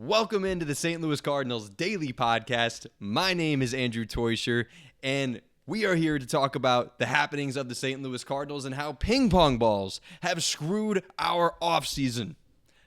Welcome into the St. Louis Cardinals Daily Podcast. My name is Andrew Teuscher, and we are here to talk about the happenings of the St. Louis Cardinals and how ping pong balls have screwed our offseason.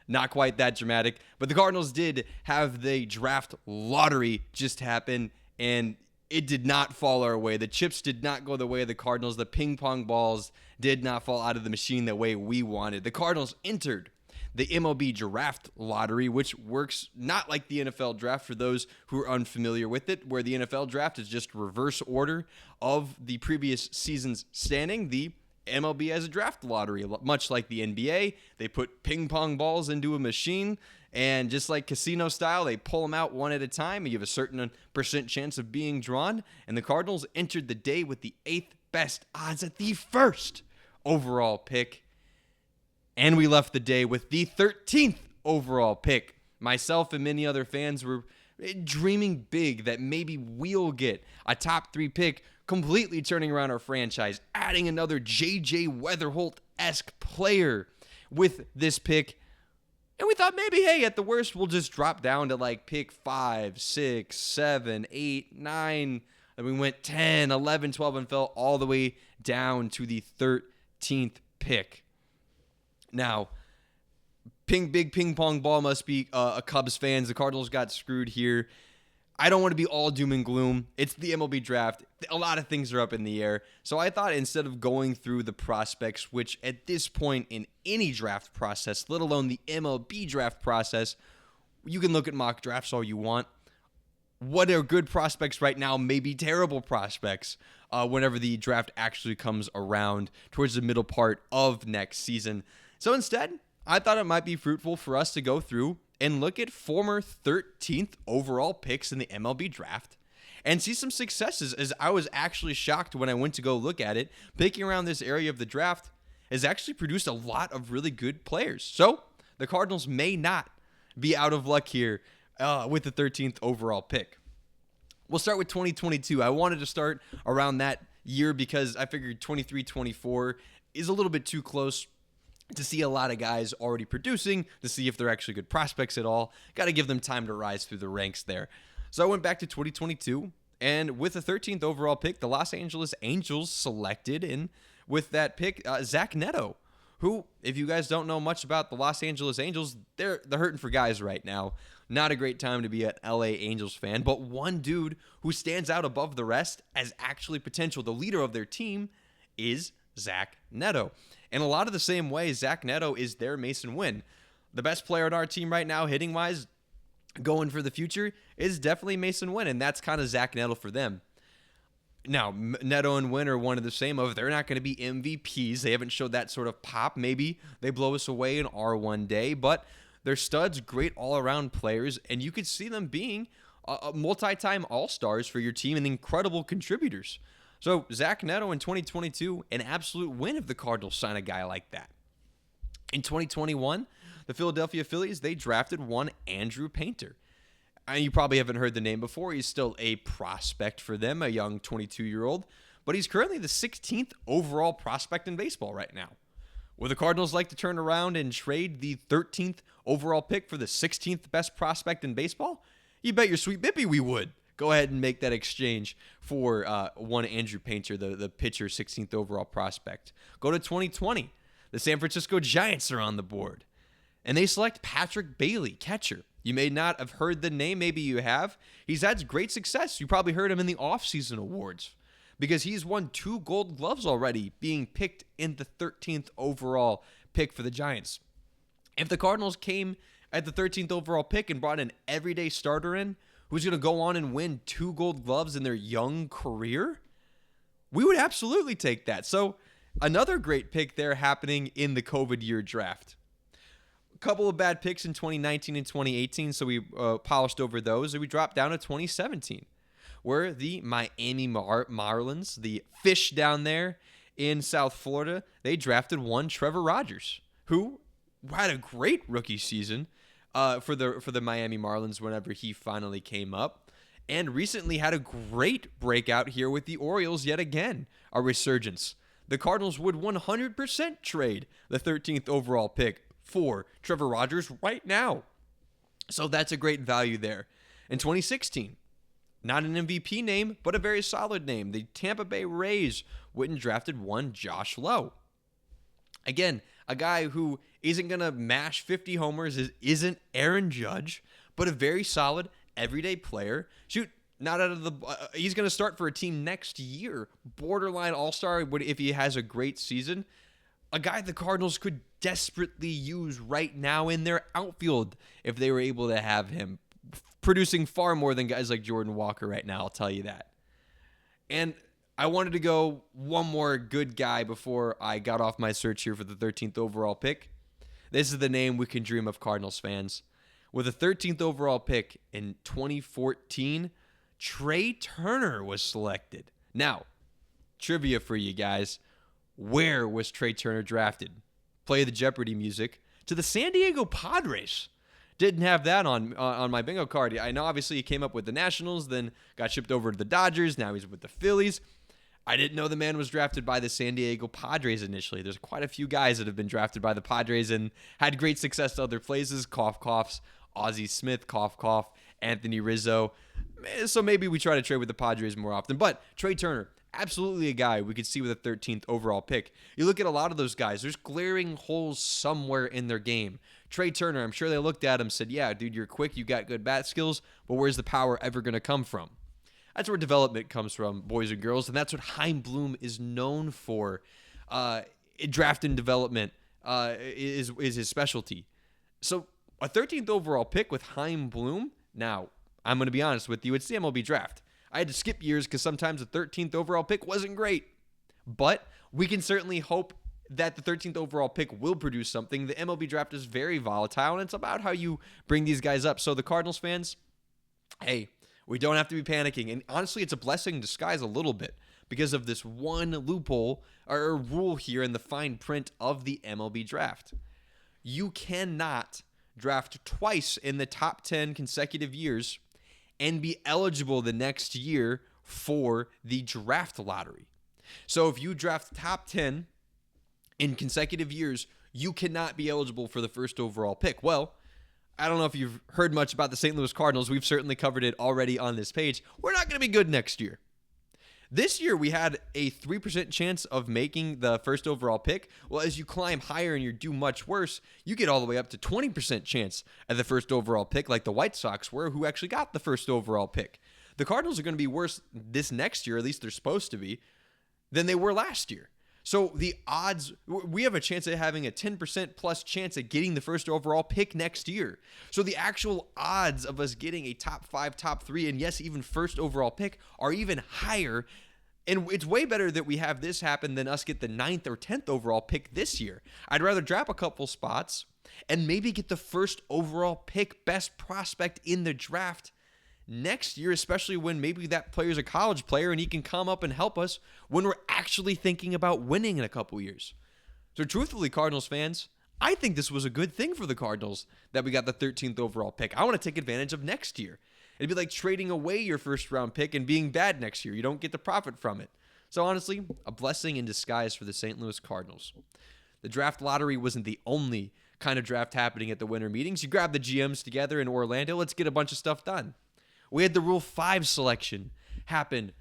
Not quite that dramatic, but the Cardinals did have the draft lottery just happen, and it did not fall our way. The chips did not go the way of the Cardinals. The ping pong balls did not fall out of the machine the way we wanted. The Cardinals entered the MLB draft lottery, which works not like the NFL draft for those who are unfamiliar with it, where the NFL draft is just reverse order of the previous season's standing. The MLB has a draft lottery, much like the NBA. They put ping pong balls into a machine, and just like casino style, they pull them out one at a time, and you have a certain percent chance of being drawn. And the Cardinals entered the day with the 8th best odds at the first overall pick. And we left the day with the 13th overall pick. Myself and many other fans were dreaming big that maybe we'll get a top 3 pick, completely turning around our franchise, adding another J.J. Weatherholt-esque player with this pick. And we thought maybe, hey, at the worst, we'll just drop down to like pick 5, 6, 7, 8, 9. And we went 10, 11, 12, and fell all the way down to the 13th pick. Now, big ping pong ball must be a Cubs fans. The Cardinals got screwed here. I don't want to be all doom and gloom. It's the MLB draft. A lot of things are up in the air. So I thought instead of going through the prospects, which at this point in any draft process, let alone the MLB draft process, you can look at mock drafts all you want. What are good prospects right now may be terrible prospects whenever the draft actually comes around towards the middle part of next season. So instead, I thought it might be fruitful for us to go through and look at former 13th overall picks in the MLB draft and see some successes, as I was actually shocked when I went to go look at it. Picking around this area of the draft has actually produced a lot of really good players. So the Cardinals may not be out of luck here with the 13th overall pick. We'll start with 2022. I wanted to start around that year because I figured 23-24 is a little bit too close to see a lot of guys already producing, to see if they're actually good prospects at all. Got to give them time to rise through the ranks there. So I went back to 2022, and with the 13th overall pick, the Los Angeles Angels selected, and with that pick, Zach Neto, who, if you guys don't know much about the Los Angeles Angels, they're hurting for guys right now. Not a great time to be an LA Angels fan, but one dude who stands out above the rest as actually potential, the leader of their team, is Zach Neto. In a lot of the same way, Zach Neto is their Mason Wynn. The best player on our team right now, hitting-wise, going for the future, is definitely Mason Wynn, and that's kind of Zach Neto for them. Now, Neto and Wynn are one of the same of they're not going to be MVPs. They haven't showed that sort of pop. Maybe they blow us away in R1 day, but they're studs, great all-around players, and you could see them being multi-time all-stars for your team and incredible contributors. So Zach Neto in 2022, an absolute win if the Cardinals sign a guy like that. In 2021, the Philadelphia Phillies, they drafted one Andrew Painter. You probably haven't heard the name before. He's still a prospect for them, a young 22-year-old, but he's currently the 16th overall prospect in baseball right now. Would the Cardinals like to turn around and trade the 13th overall pick for the 16th best prospect in baseball? You bet your sweet bippy we would. Go ahead and make that exchange for one Andrew Painter, the pitcher, 16th overall prospect. Go to 2020. The San Francisco Giants are on the board, and they select Patrick Bailey, catcher. You may not have heard the name. Maybe you have. He's had great success. You probably heard him in the offseason awards because he's won 2 Gold Gloves already, being picked in the 13th overall pick for the Giants. If the Cardinals came at the 13th overall pick and brought an everyday starter in, who's going to go on and win 2 Gold Gloves in their young career, we would absolutely take that. So another great pick there happening in the COVID year draft. A couple of bad picks in 2019 and 2018, so we polished over those, and we dropped down to 2017, where the Miami Marlins, the fish down there in South Florida, they drafted one Trevor Rogers, who had a great rookie season for the Miami Marlins whenever he finally came up, and recently had a great breakout here with the Orioles yet again, a resurgence. The Cardinals would 100% trade the 13th overall pick for Trevor Rogers right now. So that's a great value there. In 2016, not an MVP name, but a very solid name. The Tampa Bay Rays went and drafted one Josh Lowe. Again, a guy who isn't going to mash 50 homers, isn't Aaron Judge, but a very solid everyday player. Shoot, not out of the he's going to start for a team next year. Borderline all-star if he has a great season. A guy the Cardinals could desperately use right now in their outfield if they were able to have him, producing far more than guys like Jordan Walker right now, I'll tell you that. And I wanted to go one more good guy before I got off my search here for the 13th overall pick. This is the name we can dream of, Cardinals fans. With the 13th overall pick in 2014, Trey Turner was selected. Now, trivia for you guys. Where was Trey Turner drafted? Play the Jeopardy music. To the San Diego Padres. Didn't have that on my bingo card. I know obviously he came up with the Nationals, then got shipped over to the Dodgers. Now he's with the Phillies. I didn't know the man was drafted by the San Diego Padres initially. There's quite a few guys that have been drafted by the Padres and had great success to other places. Cough, coughs. Ozzie Smith, cough, cough. Anthony Rizzo. So maybe we try to trade with the Padres more often. But Trey Turner, absolutely a guy we could see with a 13th overall pick. You look at a lot of those guys, there's glaring holes somewhere in their game. Trey Turner, I'm sure they looked at him and said, yeah, dude, you're quick, you got good bat skills, but where's the power ever going to come from? That's where development comes from, boys and girls, and that's what Chaim Bloom is known for. Draft and development is his specialty. So a 13th overall pick with Chaim Bloom, now, I'm going to be honest with you, it's the MLB draft. I had to skip years because sometimes the 13th overall pick wasn't great. But we can certainly hope that the 13th overall pick will produce something. The MLB draft is very volatile, and it's about how you bring these guys up. So the Cardinals fans, hey, we don't have to be panicking. And honestly, it's a blessing in disguise a little bit because of this one loophole or rule here in the fine print of the MLB draft. You cannot draft twice in the top 10 consecutive years and be eligible the next year for the draft lottery. So if you draft top 10 in consecutive years, you cannot be eligible for the first overall pick. Well, I don't know if you've heard much about the St. Louis Cardinals. We've certainly covered it already on this page. We're not going to be good next year. This year, we had a 3% chance of making the first overall pick. Well, as you climb higher and you do much worse, you get all the way up to 20% chance at the first overall pick, like the White Sox were, who actually got the first overall pick. The Cardinals are going to be worse this next year, at least they're supposed to be, than they were last year. So the odds, we have a chance at having a 10% plus chance at getting the first overall pick next year. So the actual odds of us getting a top 5, top 3, and yes, even first overall pick are even higher. And it's way better that we have this happen than us get the 9th or 10th overall pick this year. I'd rather drop a couple spots and maybe get the first overall pick, best prospect in the draft next year, especially when maybe that player's a college player and he can come up and help us when we're actually thinking about winning in a couple years. So truthfully, Cardinals fans, I think this was a good thing for the Cardinals that we got the 13th overall pick. I want to take advantage of next year. It'd be like trading away your first round pick and being bad next year. You don't get the profit from it. So honestly, a blessing in disguise for the St. Louis Cardinals. The draft lottery wasn't the only kind of draft happening at the winter meetings. You grab the GMs together in Orlando, let's get a bunch of stuff done. We had the Rule 5 selection happen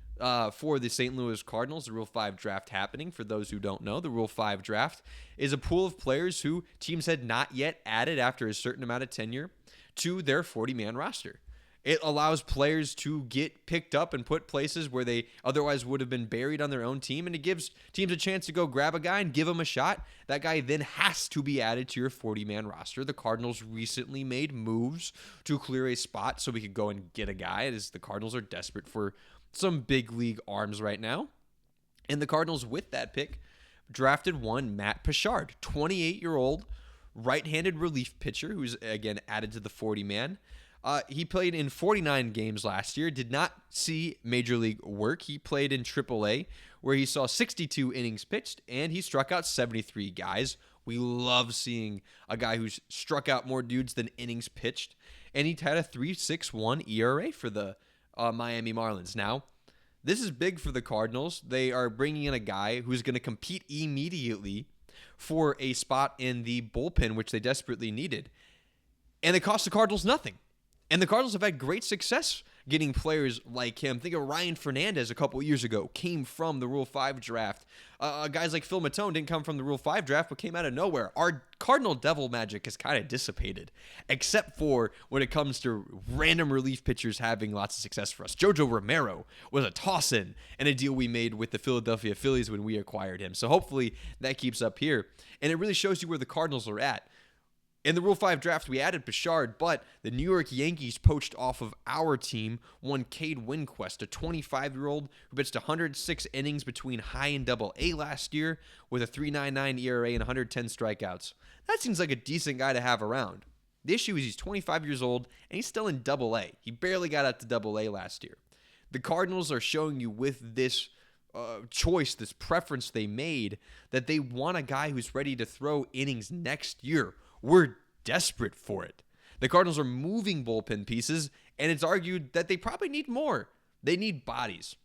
for the St. Louis Cardinals, the Rule 5 draft happening. For those who don't know, the Rule 5 draft is a pool of players who teams had not yet added after a certain amount of tenure to their 40-man roster. It allows players to get picked up and put places where they otherwise would have been buried on their own team, and it gives teams a chance to go grab a guy and give him a shot. That guy then has to be added to your 40-man roster. The Cardinals recently made moves to clear a spot so we could go and get a guy, as the Cardinals are desperate for some big league arms right now. And the Cardinals, with that pick, drafted one Matt Pichard, 28-year-old right-handed relief pitcher who's, again, added to the 40-man. He played in 49 games last year, did not see Major League work. He played in AAA, where he saw 62 innings pitched, and he struck out 73 guys. We love seeing a guy who's struck out more dudes than innings pitched. And he had a 3.61 ERA for the Miami Marlins. Now, this is big for the Cardinals. They are bringing in a guy who's going to compete immediately for a spot in the bullpen, which they desperately needed. And it cost the Cardinals nothing. And the Cardinals have had great success getting players like him. Think of Ryan Fernandez a couple of years ago, came from the Rule 5 draft. Guys like Phil Matone didn't come from the Rule 5 draft, but came out of nowhere. Our Cardinal devil magic has kind of dissipated, except for when it comes to random relief pitchers having lots of success for us. Jojo Romero was a toss-in and a deal we made with the Philadelphia Phillies when we acquired him. So hopefully that keeps up here. And it really shows you where the Cardinals are at. In the Rule 5 draft, we added Bichard, but the New York Yankees poached off of our team one Cade Winquist, a 25-year-old who pitched 106 innings between high and double-A last year with a 3.99 ERA and 110 strikeouts. That seems like a decent guy to have around. The issue is he's 25 years old, and he's still in double-A. He barely got up to double-A last year. The Cardinals are showing you with this choice, this preference they made, that they want a guy who's ready to throw innings next year. We're desperate for it. The Cardinals are moving bullpen pieces, and it's argued that they probably need more. They need bodies.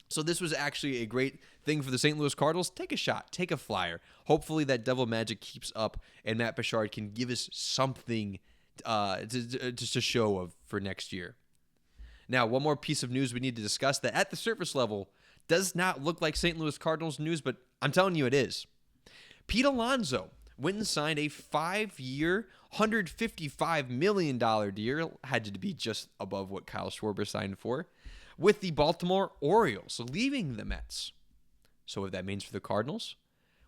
So this was actually a great thing for the St. Louis Cardinals. Take a shot. Take a flyer. Hopefully that devil magic keeps up, and Matt Bichard can give us something to show of for next year. Now, one more piece of news we need to discuss that at the surface level does not look like St. Louis Cardinals news, but I'm telling you it is. Pete Alonso went and signed a 5-year, $155 million deal, had to be just above what Kyle Schwarber signed for, with the Baltimore Orioles, leaving the Mets. So what that means for the Cardinals?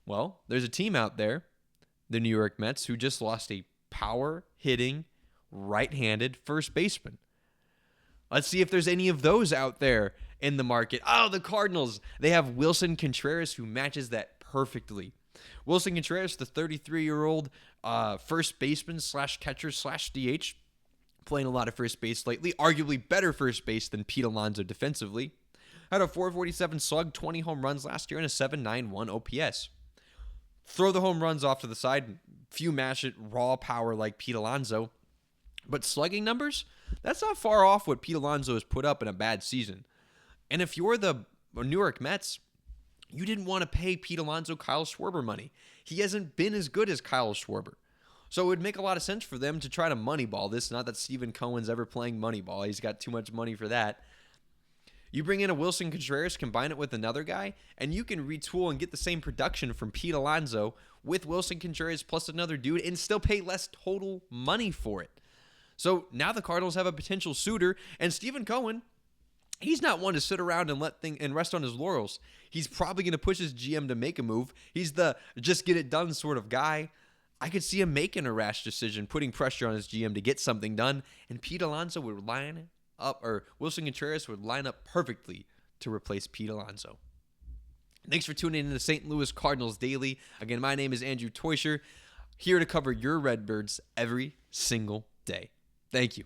Well, there's a team out there, the New York Mets, who just lost a power-hitting, right-handed first baseman. Let's see if there's any of those out there in the market. Oh, the Cardinals. They have Wilson Contreras, who matches that perfectly. Wilson Contreras, the 33-year-old first baseman / catcher / DH, playing a lot of first base lately, arguably better first base than Pete Alonso defensively. Had a 447 slug, 20 home runs last year, and a 791 OPS. Throw the home runs off to the side, few mash it, raw power like Pete Alonso. But slugging numbers, that's not far off what Pete Alonso has put up in a bad season. And if you're the New York Mets, you didn't want to pay Pete Alonso Kyle Schwarber money. He hasn't been as good as Kyle Schwarber. So it would make a lot of sense for them to try to moneyball this. Not that Stephen Cohen's ever playing moneyball. He's got too much money for that. You bring in a Wilson Contreras, combine it with another guy, and you can retool and get the same production from Pete Alonso with Wilson Contreras plus another dude and still pay less total money for it. So now the Cardinals have a potential suitor, and Stephen Cohen, he's not one to sit around and rest on his laurels. He's probably going to push his GM to make a move. He's the just get it done sort of guy. I could see him making a rash decision, putting pressure on his GM to get something done, and Pete Alonso would line up, or Wilson Contreras would line up perfectly to replace Pete Alonso. Thanks for tuning in to the St. Louis Cardinals Daily. Again, my name is Andrew Teuscher, here to cover your Redbirds every single day. Thank you.